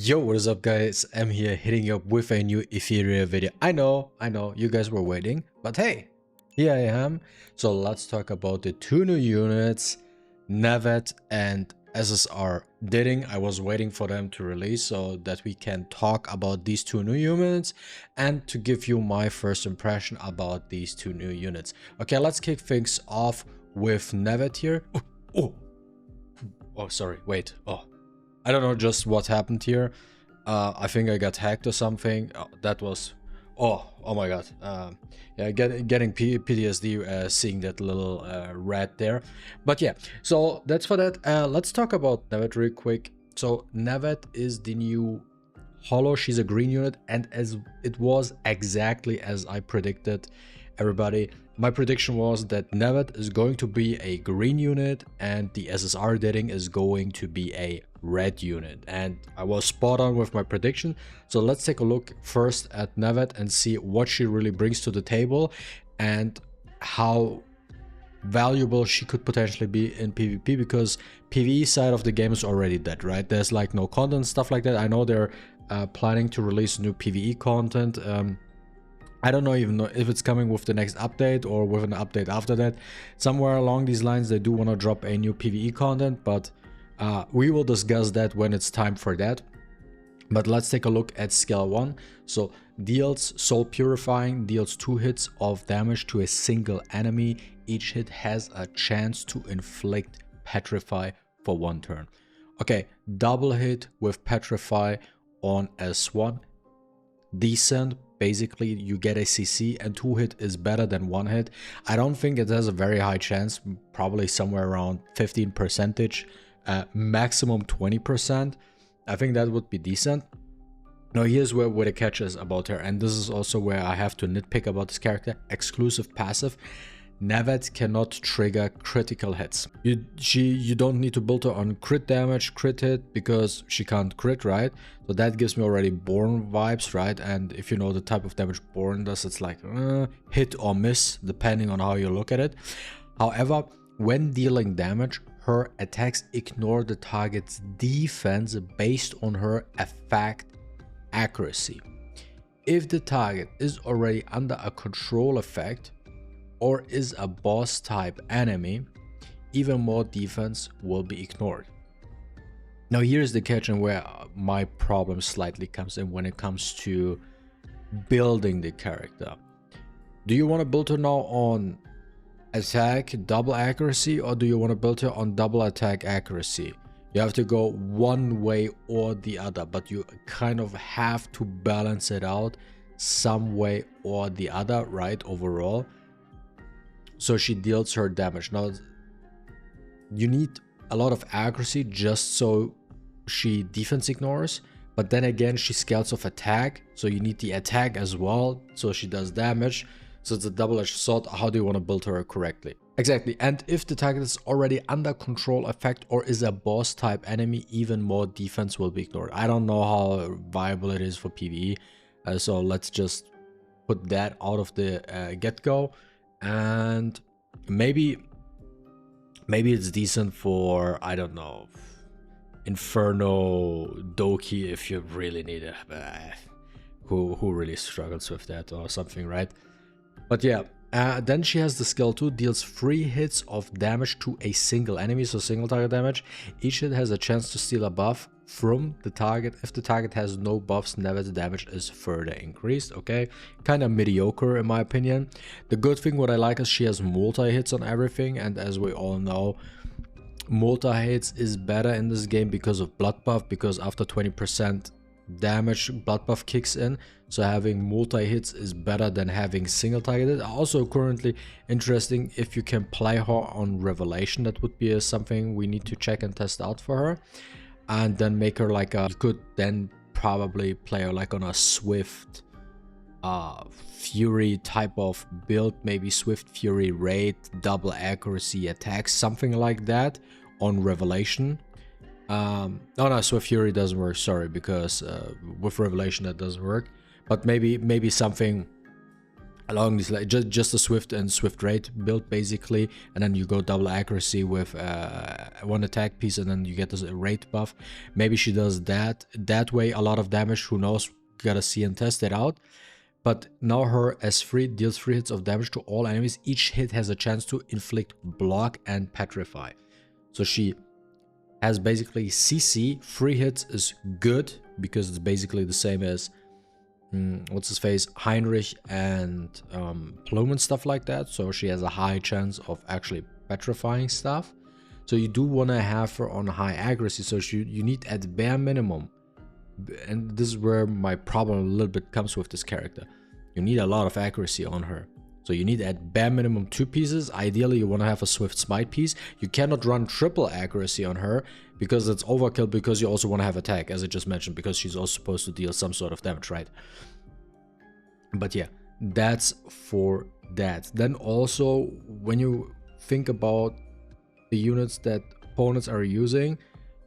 Yo, what is up guys? I'm here hitting you up with a new Etheria video. I know, you guys were waiting, but hey, here I am. So let's talk about the two new units, Nevette and SSR Diting. I was waiting for them to release so that we can talk about these two new units and to give you my first impression about these two new units. Okay, let's kick things off with Nevette here. Oh, sorry, wait, I don't know just what happened here. I think I got hacked or something. That was... Oh my god. Yeah, getting PTSD seeing that little rat there. But yeah, so that's for that. Let's talk about Nevette real quick. So Nevette is the new Hollow. She's a green unit, and as it was exactly as I predicted, everybody. My prediction was that Nevette is going to be a green unit and the SSR Diting is going to be a red unit, and I was spot on with my prediction. So let's take a look first at Nevette and see what she really brings to the table and how valuable she could potentially be in PvP, because PvE side of the game is already dead, right? There's like no content, stuff like that. I know they're planning to release new PvE content. I don't know even if it's coming with the next update or with an update after that. Somewhere along these lines they do want to drop a new PvE content, but we will discuss that when it's time for that. But let's take a look at skill 1. So deals soul purifying, deals 2 hits of damage to a single enemy. Each hit has a chance to inflict petrify for 1 turn. Okay, double hit with petrify on S1, decent. Basically you get a CC, and 2 hit is better than 1 hit. I don't think it has a very high chance, probably somewhere around 15%, maximum 20%. I think that would be decent. Now here's where the catch is about her, and this is also where I have to nitpick about this character. Exclusive passive. Nevette cannot trigger critical hits. You don't need to build her on crit damage, crit hit, because she can't crit, right? So that gives me already Born vibes, right? And if you know the type of damage Born does, it's like hit or miss depending on how you look at it. However, when dealing damage, her attacks ignore the target's defense based on her effect accuracy. If the target is already under a control effect or is a boss type enemy, even more defense will be ignored. Now here's the catch, and where my problem slightly comes in when it comes to building the character. Do you want to build her now on attack double accuracy, or do you want to build her on double attack accuracy? You have to go one way or the other, but you kind of have to balance it out some way or the other, right? Overall, so she deals her damage. Now you need a lot of accuracy just so she defense ignores, but then again she scales off attack, so you need the attack as well so she does damage. So it's a double-edged sword. How do you want to build her correctly? Exactly. And if the target is already under control effect or is a boss type enemy, even more defense will be ignored. I don't know how viable it is for PvE, so let's just put that out of the get-go. And maybe it's decent for, I don't know, Inferno Doki if you really need it. Who really struggles with that or something, right? But yeah, then she has the skill 2, deals 3 hits of damage to a single enemy, so single target damage. Each hit has a chance to steal a buff from the target. If the target has no buffs, Nevette's damage is further increased. Okay, kind of mediocre in my opinion. The good thing what I like is she has multi-hits on everything, and as we all know, multi-hits is better in this game because of blood buff, because after 20% damage blood buff kicks in, so having multi-hits is better than having single targeted. Also currently interesting if you can play her on Revelation. That would be something we need to check and test out for her, and then make her like a, you could then probably play her like on a Swift Fury type of build, maybe Swift Fury raid, double accuracy attack, something like that on Revelation. No, Swift Fury doesn't work, sorry, because with Revelation that doesn't work. But maybe something along this, like just a swift and swift rate build basically, and then you go double accuracy with one attack piece, and then you get this rate buff. Maybe she does that way, a lot of damage, who knows, gotta see and test it out. But now her S3 deals 3 hits of damage to all enemies. Each hit has a chance to inflict, block, and petrify. So she has basically CC. 3 hits is good because it's basically the same as what's his face, Heinrich and Plume and stuff like that. So she has a high chance of actually petrifying stuff. So you do want to have her on high accuracy. So you need at bare minimum, and this is where my problem a little bit comes with this character, you need a lot of accuracy on her. So you need at bare minimum 2 pieces. Ideally you want to have a swift smite piece. You cannot run triple accuracy on her because it's overkill, because you also want to have attack, as I just mentioned, because she's also supposed to deal some sort of damage, right? But yeah, that's for that. Then also, when you think about the units that opponents are using,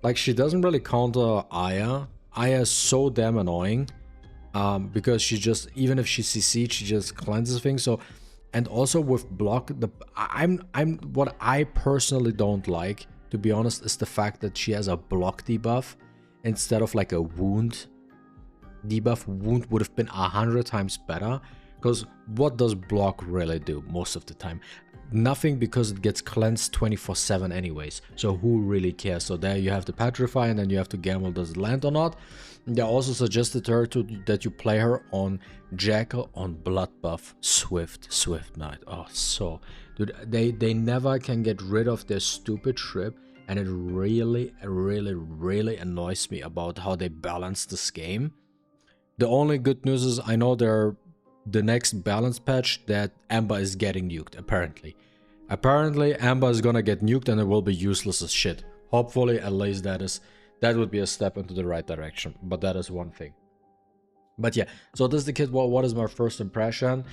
like, she doesn't really counter Aya. Aya is so damn annoying, because she just, even if she CC'd, she just cleanses things. So, and also with block, what I personally don't like, to be honest, is the fact that she has a block debuff instead of like a wound debuff. Wound would have been 100 times better, because what does block really do most of the time? Nothing, because it gets cleansed 24/7 anyways, so who really cares? So there you have to petrify, and then you have to gamble, does it land or not. They also suggested her that you play her on Jackal on blood buff Swift Knight. Oh, so dude, they never can get rid of their stupid trip, and it really annoys me about how they balance this game. The only good news is, I know the next balance patch that Amber is getting nuked, apparently. Apparently Amber is gonna get nuked, and it will be useless as shit. Hopefully, at least that would be a step into the right direction, but that is one thing. But yeah, so this is the kid. Well, what is my first impression?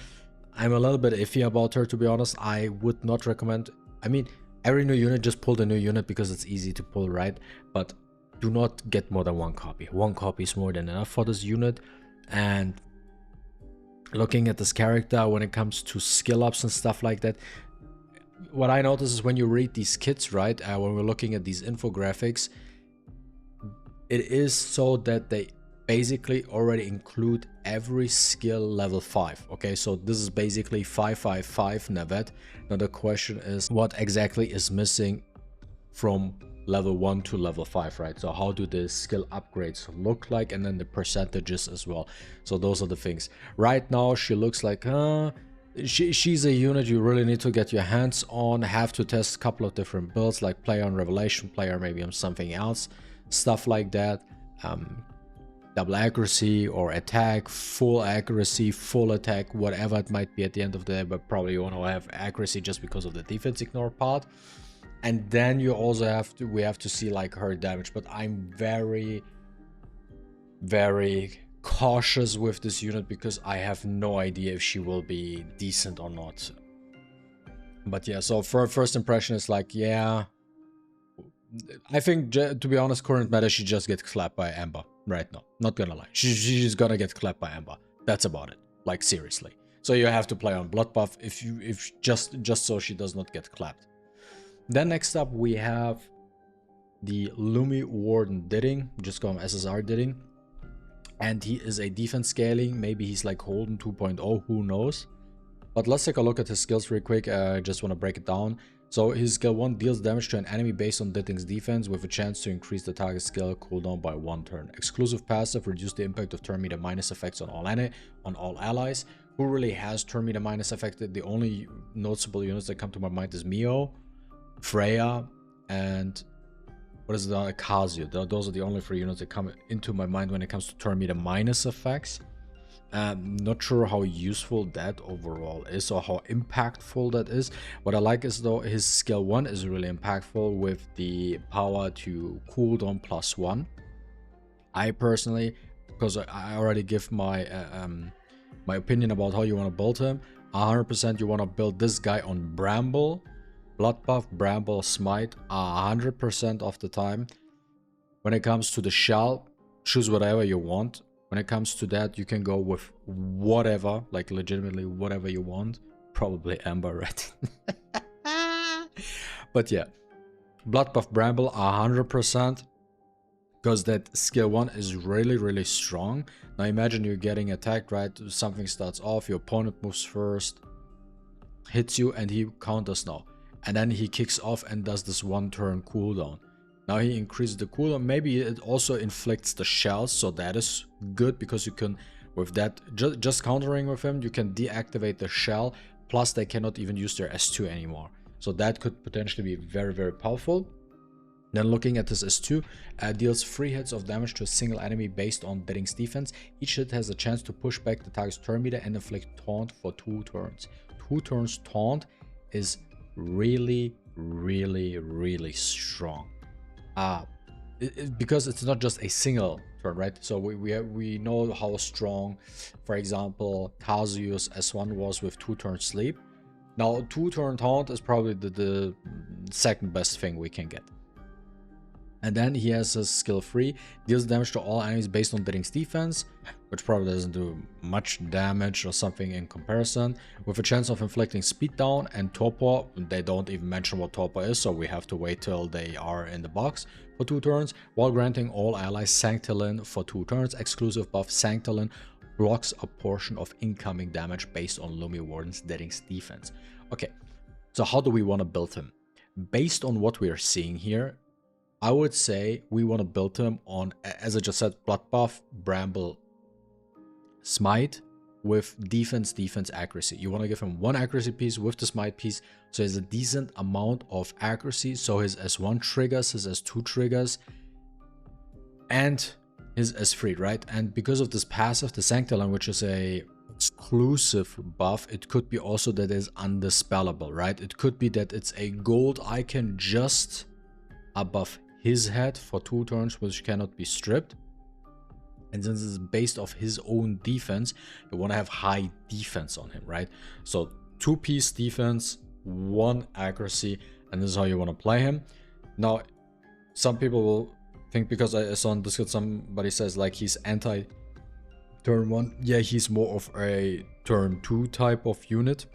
I'm a little bit iffy about her, to be honest. I would not recommend, I mean, every new unit, just pull the new unit because it's easy to pull, right? But do not get more than 1 copy. 1 copy is more than enough for this unit. And looking at this character, when it comes to skill ups and stuff like that, what I notice is when you read these kits, right, when we're looking at these infographics, it is so that they basically already include every skill level 5. Okay, so this is basically 555 Nevette. Now the question is, what exactly is missing from level 1 to level 5, right? So how do the skill upgrades look like, and then the percentages as well. So those are the things. Right now she looks like she's a unit you really need to get your hands on, have to test a couple of different builds, like play on Revelation, player maybe on something else, stuff like that. Double accuracy or attack, full accuracy, full attack, whatever it might be at the end of the day, but probably you want to have accuracy just because of the defense ignore part. And then you also we have to see like her damage, but I'm very cautious with this unit because I have no idea if she will be decent or not. But yeah, so for first impression, it's like, yeah, I think, to be honest, current meta, she just gets clapped by Amber right now. Not gonna lie, she's gonna get clapped by Amber. That's about it. Like, seriously. So you have to play on blood buff if just so she does not get clapped. Then next up we have the Lumi Warden Diting. Just call him SSR Diting, and he is a defense scaling. Maybe he's like Holden 2.0, who knows. But let's take a look at his skills real quick. I just want to break it down. So his skill 1 deals damage to an enemy based on Diting's defense, with a chance to increase the target skill cooldown by 1 turn. Exclusive passive, reduce the impact of turn meter minus effects on all allies. Who really has turn meter minus effect? The only noticeable units that come to my mind is Mio, Freya, and what is the other? Casio. Those are the only 3 units that come into my mind when it comes to turn meter minus effects. Not sure how useful that overall is, or how impactful that is. What I like is, though, his skill 1 is really impactful with the power to cooldown +1. I personally, because I already give my my opinion about how you want to build him, 100% you want to build this guy on Bramble, blood buff, Bramble, smite 100% of the time. When it comes to the shell, choose whatever you want. when it comes to that, you can go with whatever, like legitimately whatever you want. Probably Amber, right? But yeah, Blood Buff Bramble 100%, because that skill 1 is really, really strong. Now imagine you're getting attacked, right? Something starts off, your opponent moves first, hits you, and he counters now. And then he kicks off and does this 1 turn cooldown. Now he increases the cooldown. Maybe it also inflicts the shells, so that is good, because you can, with that, just countering with him, you can deactivate the shell, plus they cannot even use their S2 anymore. So that could potentially be very, very powerful. Then looking at this S2, deals 3 hits of damage to a single enemy based on Diting's defense. Each hit has a chance to push back the target's turn meter and inflict taunt for 2 turns. 2 turns taunt is really, really, really strong. Because it's not just a single turn, right? So we know how strong, for example, Kazuya's S1 was with 2 turn sleep. Now 2 turn taunt is probably the second best thing we can get. And then he has a skill 3, deals damage to all enemies based on Diting's defense, which probably doesn't do much damage or something in comparison, with a chance of inflicting speed down and torpor. They don't even mention what torpor is, so we have to wait till they are in the box for 2 turns, while granting all allies Sanctolin for 2 turns. Exclusive buff Sanctolin blocks a portion of incoming damage based on Lumi Warden's Diting's defense. Okay, so how do we want to build him? Based on what we are seeing here, I would say we want to build him on, as I just said, Blood Buff, Bramble, Smite with defense, accuracy. You want to give him 1 accuracy piece with the Smite piece, so he has a decent amount of accuracy, so his S1 triggers, his S2 triggers, and his S3, right? And because of this passive, the Sanctolin, which is a exclusive buff, it could be also that it's undispellable, right? It could be that it's a gold icon just above his head for 2 turns, which cannot be stripped. And since it's based off his own defense, you want to have high defense on him, right? So 2-piece defense, 1 accuracy, and this is how you want to play him. Now, some people will think, because I saw on Discord somebody says like he's anti turn 1. Yeah, he's more of a turn 2 type of unit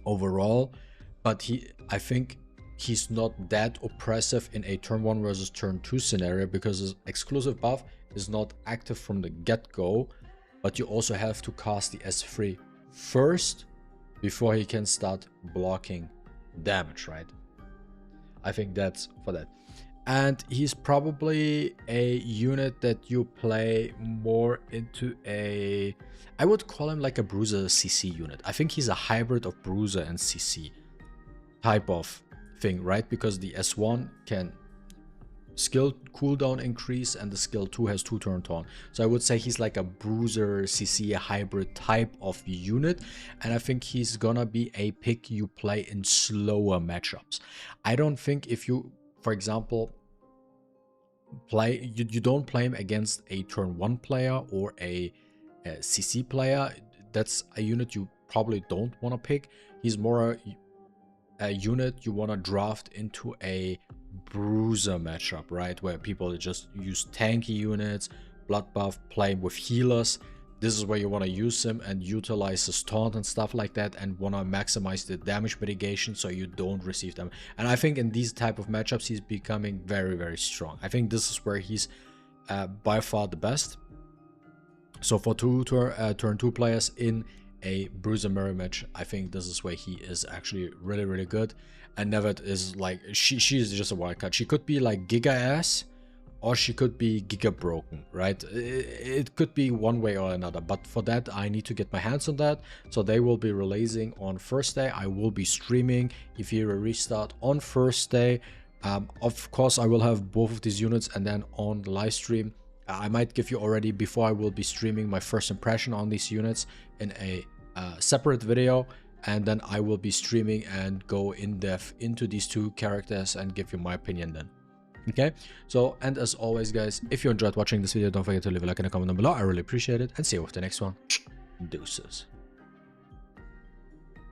overall, but I think he's not that oppressive in a turn 1 versus turn 2 scenario, because his exclusive buff is not active from the get-go, but you also have to cast the S3 first before he can start blocking damage, right? I think that's for that. And he's probably a unit that you play more into a, I would call him like a Bruiser CC unit. I think he's a hybrid of Bruiser and CC type of thing, right? Because the S1 can skill cooldown increase and the skill 2 has 2 turn taunt. So I would say he's like a Bruiser CC, a hybrid type of unit, and I think he's gonna be a pick you play in slower matchups. I don't think if you, for example, you don't play him against a turn 1 player or a CC player. That's a unit you probably don't want to pick. He's more a unit you want to draft into a Bruiser matchup, right? Where people just use tanky units, blood buff, play with healers. This is where you want to use him and utilize his taunt and stuff like that, and want to maximize the damage mitigation so you don't receive them. And I think in these type of matchups, he's becoming very, very strong. I think this is where he's by far the best. So for turn 2 players in a Bruiser mirror match, I think this is where he is actually really, really good. And Nevette is like, she is just a wild card. She could be like Giga ass, or she could be Giga broken, right? It could be one way or another, but for that I need to get my hands on that. So they will be releasing on first day. I will be streaming Etheria Restart on first day. Of course I will have both of these units, and then on the live stream I might give you already, before I will be streaming, my first impression on these units in a separate video, and then I will be streaming and go in depth into these 2 characters and give you my opinion then. Okay, so, and as always guys, if you enjoyed watching this video, don't forget to leave a like and a comment down below. I really appreciate it, and see you with the next one. Deuces.